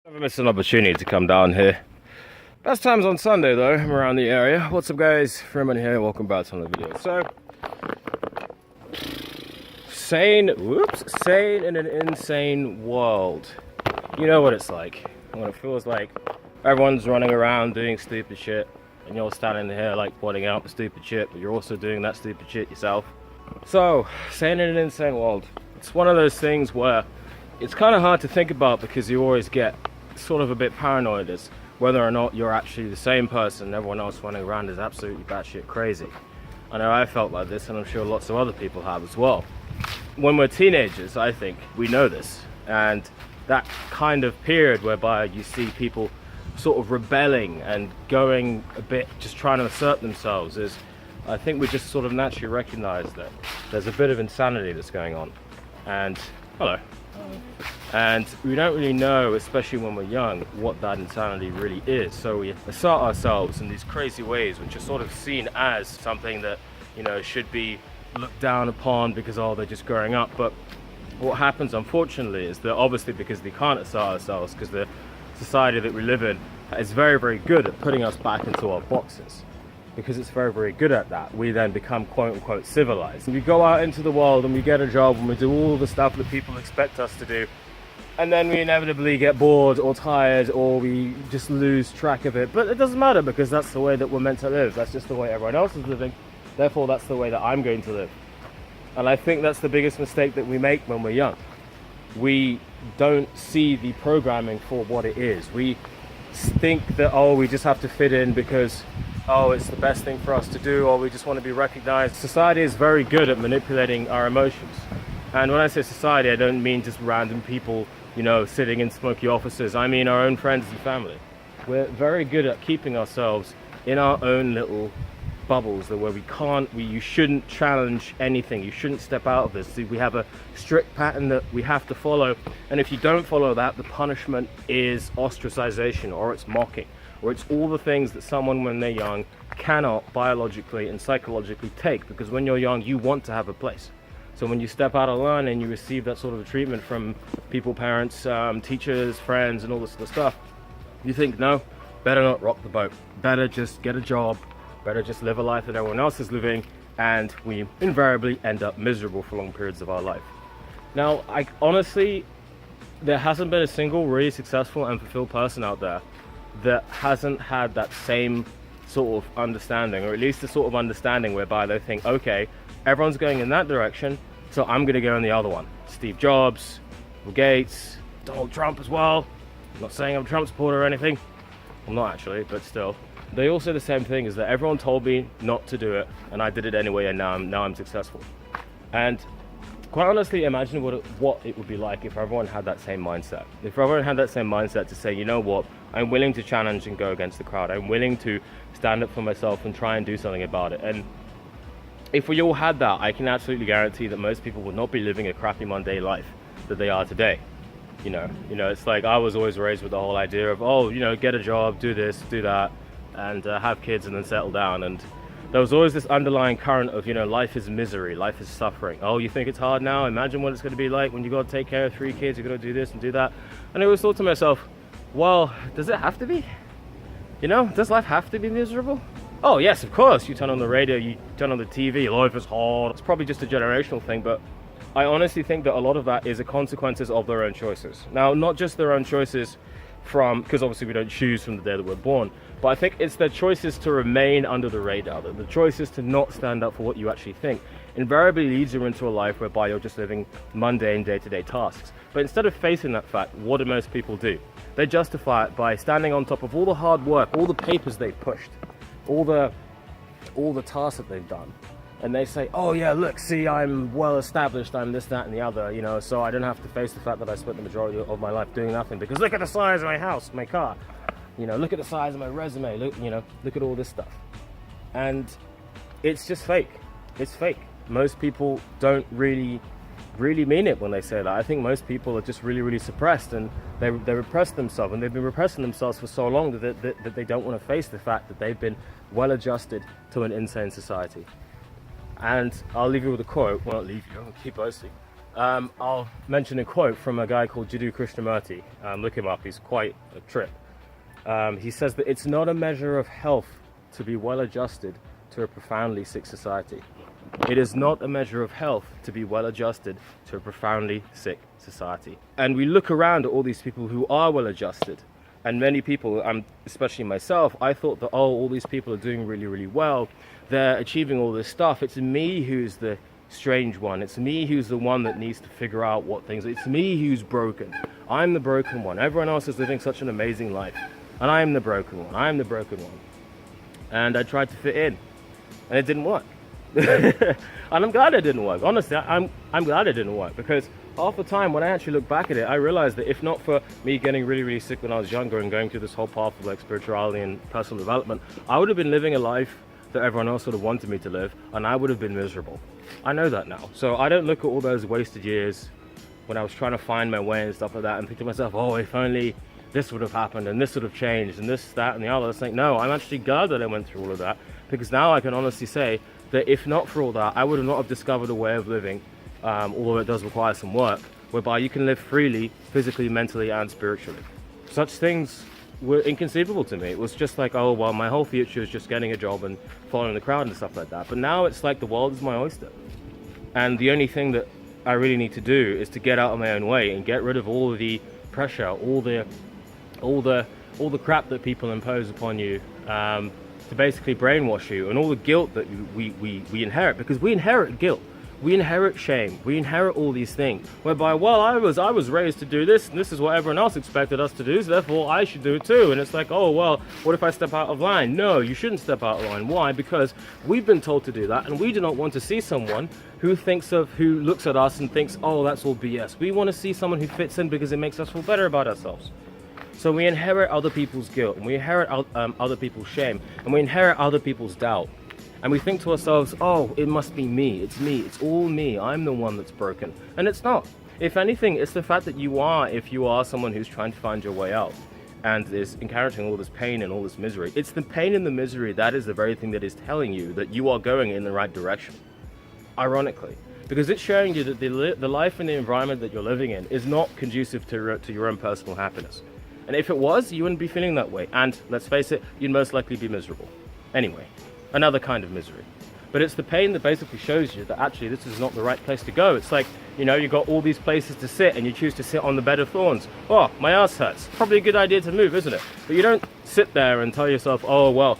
Never missed an opportunity to come down here. Best times on Sunday though, I'm around the area. What's up guys, Freeman here, welcome back to another video. So, sane in an insane world. You know what it's like, when it feels like everyone's running around doing stupid shit, and you're standing here like pointing out the stupid shit, but you're also doing that stupid shit yourself. So, sane in an insane world. It's one of those things where it's kind of hard to think about because you always get sort of a bit paranoid as whether or not you're actually the same person everyone else running around is absolutely batshit crazy. I know I felt like this, and I'm sure lots of other people have as well. When we're teenagers, I think we know this, and that kind of period whereby you see people sort of rebelling and going a bit, just trying to assert themselves, is I think we just sort of naturally recognize that there's a bit of insanity that's going on. And hello. And we don't really know, especially when we're young, what that insanity really is. So we assert ourselves in these crazy ways, which are sort of seen as something that, you know, should be looked down upon because, oh, they're just growing up. But what happens, unfortunately, is that obviously because we can't assert ourselves, because the society that we live in is very, very good at putting us back into our boxes. Because it's very, very good at that, we then become quote-unquote civilized. We go out into the world and we get a job and we do all the stuff that people expect us to do, and then we inevitably get bored or tired or we just lose track of it. But it doesn't matter, because that's the way that we're meant to live. That's just the way everyone else is living. Therefore, that's the way that I'm going to live. And I think that's the biggest mistake that we make when we're young. We don't see the programming for what it is. We think that, oh, we just have to fit in because, oh, it's the best thing for us to do, or we just want to be recognized. Society is very good at manipulating our emotions. And when I say society, I don't mean just random people, you know, sitting in smoky offices. I mean our own friends and family. We're very good at keeping ourselves in our own little bubbles, where you shouldn't challenge anything. You shouldn't step out of this. See, we have a strict pattern that we have to follow. And if you don't follow that, the punishment is ostracization, or it's mocking, or it's all the things that someone when they're young cannot biologically and psychologically take, because when you're young you want to have a place. So when you step out of line and you receive that sort of treatment from people, parents, teachers, friends, and all this sort of stuff, you think, no, better not rock the boat, better just get a job, better just live a life that everyone else is living, and we invariably end up miserable for long periods of our life. Now, honestly, there hasn't been a single really successful and fulfilled person out there that hasn't had that same sort of understanding, or at least a sort of understanding whereby they think, okay, everyone's going in that direction, so I'm going to go in the other one. Steve Jobs, Bill Gates, Donald Trump as well. I'm not saying I'm a Trump supporter or anything. I'm not actually, but still. They all say the same thing, is that everyone told me not to do it, and I did it anyway, and now I'm successful. And quite honestly, imagine what it would be like if everyone had that same mindset. If everyone had that same mindset to say, you know what, I'm willing to challenge and go against the crowd. I'm willing to stand up for myself and try and do something about it. And if we all had that, I can absolutely guarantee that most people would not be living a crappy mundane life that they are today. You know, it's like I was always raised with the whole idea of, oh, you know, get a job, do this, do that, and have kids and then settle down. And there was always this underlying current of, you know, life is misery, life is suffering. Oh, you think it's hard now? Imagine what it's going to be like when you got to take care of 3 kids, you're going to do this and do that. And I always thought to myself, well, does it have to be? You know, does life have to be miserable? Oh yes, of course. You turn on the radio, you turn on the TV, life is hard. It's probably just a generational thing, but I honestly think that a lot of that is the consequences of their own choices. Now, not just their own choices because obviously we don't choose from the day that we're born, but I think it's their choices to remain under the radar, the choices to not stand up for what you actually think, invariably leads you into a life whereby you're just living mundane day-to-day tasks. But instead of facing that fact, what do most people do? They justify it by standing on top of all the hard work, all the papers they've pushed, all the tasks that they've done, and they say, oh yeah, look, see, I'm well established, I'm this, that, and the other, you know, so I don't have to face the fact that I spent the majority of my life doing nothing, because look at the size of my house, my car, you know, look at the size of my resume, look at all this stuff. And it's just fake. It's fake. Most people don't really mean it when they say that. I think most people are just really suppressed, and they repress themselves, and they've been repressing themselves for so long that they don't want to face the fact that they've been well adjusted to an insane society. And I'll leave you with a quote. Well, not leave you, I'll keep boasting. I'll mention a quote from a guy called Jiddu Krishnamurti. Look him up, he's quite a trip. He says that it's not a measure of health to be well adjusted to a profoundly sick society. It is not a measure of health to be well adjusted to a profoundly sick society. And we look around at all these people who are well adjusted, and many people, especially myself, I thought that, oh, all these people are doing really, really well. They're achieving all this stuff. It's me who's the strange one. It's me who's the one that needs to figure out what things. It's me who's broken. I'm the broken one. Everyone else is living such an amazing life, and I am the broken one. I am the broken one. And I tried to fit in, and it didn't work. And I'm glad it didn't work. Honestly, I'm glad it didn't work, because half the time when I actually look back at it, I realized that if not for me getting really, really sick when I was younger and going through this whole path of like spirituality and personal development, I would have been living a life that everyone else would have wanted me to live, and I would have been miserable. I know that now. So I don't look at all those wasted years when I was trying to find my way and stuff like that and think to myself, oh, if only this would have happened and this would have changed and this, that and the other. It's like, no, I'm actually glad that I went through all of that, because now I can honestly say that if not for all that, I would have not have discovered a way of living, although it does require some work, whereby you can live freely, physically, mentally and spiritually. Such things were inconceivable to me. It was just like, oh, well, my whole future is just getting a job and following the crowd and stuff like that. But now it's like the world is my oyster. And the only thing that I really need to do is to get out of my own way and get rid of all of the pressure, all the crap that people impose upon you, to basically brainwash you, and all the guilt that we inherit, because we inherit guilt. We inherit shame. We inherit all these things whereby, well, I was raised to do this, and this is what everyone else expected us to do, so therefore I should do it too. And it's like, oh, well, what if I step out of line? No, you shouldn't step out of line. Why? Because we've been told to do that, and we do not want to see someone who looks at us and thinks, oh, that's all BS. We want to see someone who fits in because it makes us feel better about ourselves. So we inherit other people's guilt, and we inherit other people's shame, and we inherit other people's doubt. And we think to ourselves, oh, it must be me, it's all me, I'm the one that's broken. And it's not. If anything, it's the fact that if you are someone who's trying to find your way out and is encountering all this pain and all this misery, it's the pain and the misery that is the very thing that is telling you that you are going in the right direction. Ironically. Because it's showing you that the life and the environment that you're living in is not conducive to your own personal happiness. And if it was, you wouldn't be feeling that way. And let's face it, you'd most likely be miserable. Anyway. Another kind of misery. But it's the pain that basically shows you that actually this is not the right place to go. It's like, you know, you've got all these places to sit and you choose to sit on the bed of thorns. Oh, my ass hurts. Probably a good idea to move, isn't it? But you don't sit there and tell yourself, oh, well,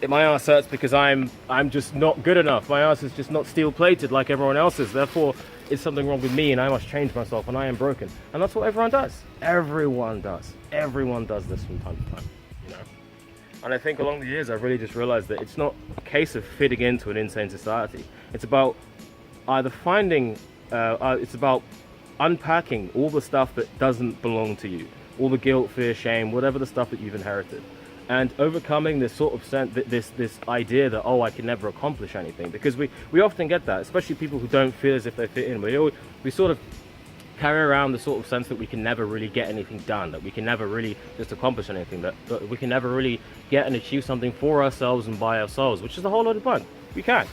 my ass hurts because I'm just not good enough. My ass is just not steel plated like everyone else's. Therefore, it's something wrong with me and I must change myself and I am broken. And that's what everyone does. Everyone does. Everyone does this from time to time, you know? And I think along the years, I've really just realized that it's not a case of fitting into an insane society. It's about either it's about unpacking all the stuff that doesn't belong to you. All the guilt, fear, shame, whatever the stuff that you've inherited. And overcoming this sort of this idea that, oh, I can never accomplish anything. Because we often get that, especially people who don't feel as if they fit in. We sort of carry around the sort of sense that we can never really get anything done, that we can never really just accomplish anything, that we can never really get and achieve something for ourselves and by ourselves, which is a whole lot of fun. We can.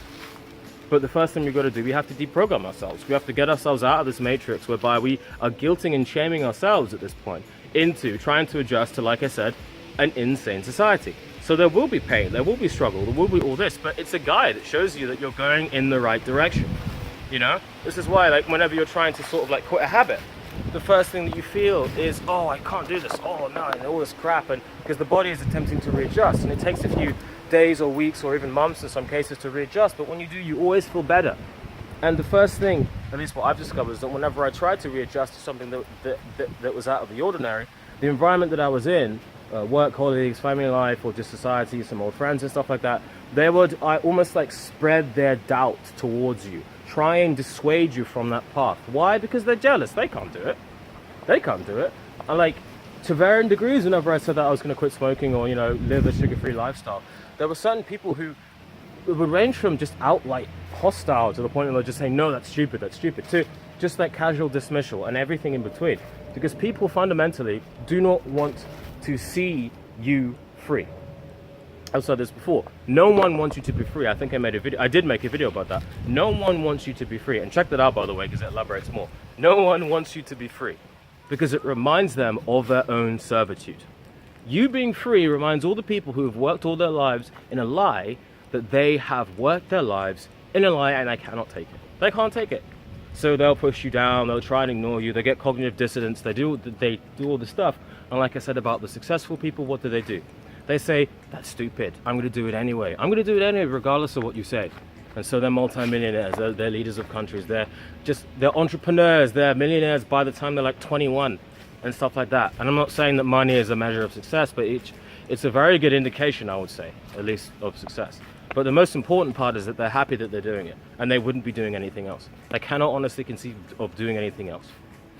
But the first thing we've got to do, we have to deprogram ourselves. We have to get ourselves out of this matrix whereby we are guilting and shaming ourselves at this point into trying to adjust to, like I said, an insane society. So there will be pain, there will be struggle, there will be all this, but it's a guide that shows you that you're going in the right direction. You know, this is why, like, whenever you're trying to sort of like quit a habit, the first thing that you feel is, oh, I can't do this, oh no, and all this crap, and because the body is attempting to readjust, and it takes a few days or weeks or even months in some cases to readjust, but when you do, you always feel better. And the first thing, at least what I've discovered, is that whenever I tried to readjust to something that was out of the ordinary, the environment that I was in, work, colleagues, family life, or just society, some old friends and stuff like that, they would almost like spread their doubt towards you, try and dissuade you from that path. Why? Because they're jealous. They can't do it. They can't do it. And like, to varying degrees, whenever I said that I was going to quit smoking or, you know, live a sugar-free lifestyle, there were certain people who would range from just outright hostile to the point where they're just saying, no, that's stupid, to just like casual dismissal and everything in between. Because people fundamentally do not want to see you free. I've said this before. No one wants you to be free. I think I made a video. I did make a video about that. No one wants you to be free. And check that out, by the way, because it elaborates more. No one wants you to be free because it reminds them of their own servitude. You being free reminds all the people who have worked all their lives in a lie that they have worked their lives in a lie and they cannot take it. They can't take it. So they'll push you down, they'll try and ignore you, they get cognitive dissonance, they do all this stuff. And like I said about the successful people, what do? They say, that's stupid, I'm going to do it anyway. I'm going to do it anyway, regardless of what you say. And so they're multi-millionaires, they're leaders of countries, they're entrepreneurs, they're millionaires by the time they're like 21 and stuff like that. And I'm not saying that money is a measure of success, but it's a very good indication, I would say, at least of success. But the most important part is that they're happy that they're doing it, and they wouldn't be doing anything else. They cannot honestly conceive of doing anything else,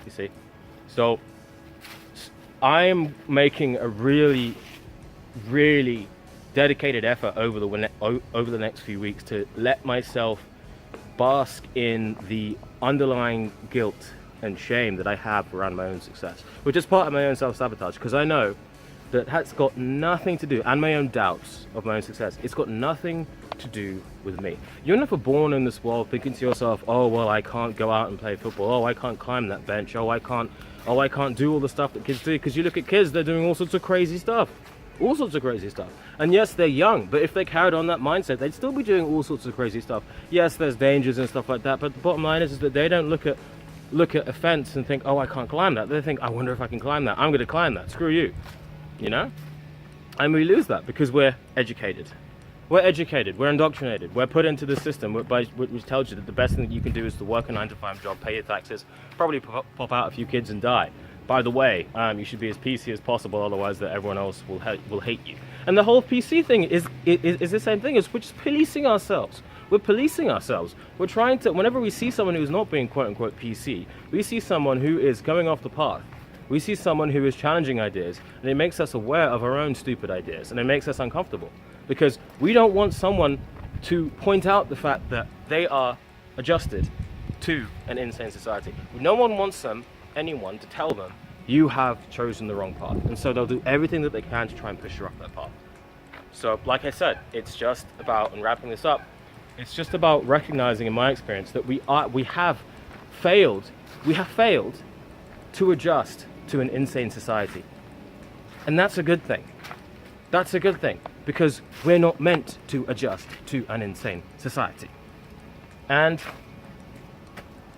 you see? So I am making a really dedicated effort over the next few weeks to let myself bask in the underlying guilt and shame that I have around my own success, which is part of my own self-sabotage, because I know that has got nothing to do, and my own doubts of my own success, it's got nothing to do with me. You're never born in this world thinking to yourself, oh well, I can't go out and play football, oh I can't climb that bench, oh I can't do all the stuff that kids do, because you look at kids, they're doing all sorts of crazy stuff. And yes, they're young, but if they carried on that mindset, they'd still be doing all sorts of crazy stuff. Yes, there's dangers and stuff like that, but the bottom line is that they don't look at a fence and think, oh I can't climb that. They think, I wonder if I can climb that, I'm going to climb that, screw you. You know? And we lose that because we're educated. We're indoctrinated, we're put into the system which tells you that the best thing that you can do is to work a 9-to-5 job, pay your taxes, probably pop out a few kids and die. By the way, you should be as PC as possible, otherwise that everyone else will hate you. And the whole PC thing is the same thing, we're just policing ourselves. We're policing ourselves. We're trying to, whenever we see someone who's not being quote-unquote PC, we see someone who is going off the path. We see someone who is challenging ideas, and it makes us aware of our own stupid ideas, and it makes us uncomfortable. Because we don't want someone to point out the fact that they are adjusted to an insane society. No one wants anyone to tell them, you have chosen the wrong path. And so they'll do everything that they can to try and push you off that path. So, like I said, it's just about, and wrapping this up, it's just about recognizing in my experience that we have failed to adjust to an insane society. And that's a good thing. That's a good thing, because we're not meant to adjust to an insane society. And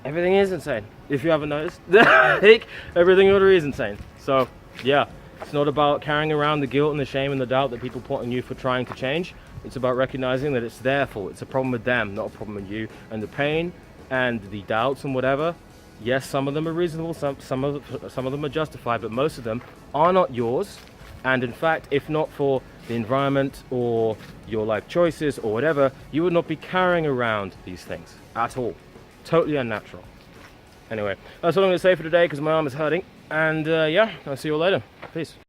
everything is insane, if you haven't noticed. Everything literally is insane. So, yeah, it's not about carrying around the guilt and the shame and the doubt that people put on you for trying to change. It's about recognizing that it's their fault. It's a problem with them, not a problem with you. And the pain and the doubts and whatever, yes, some of them are reasonable, some of them are justified, but most of them are not yours. And in fact, if not for the environment or your life choices or whatever, you would not be carrying around these things at all. Totally unnatural. Anyway, that's all I'm going to say for today because my arm is hurting. And yeah, I'll see you all later. Peace.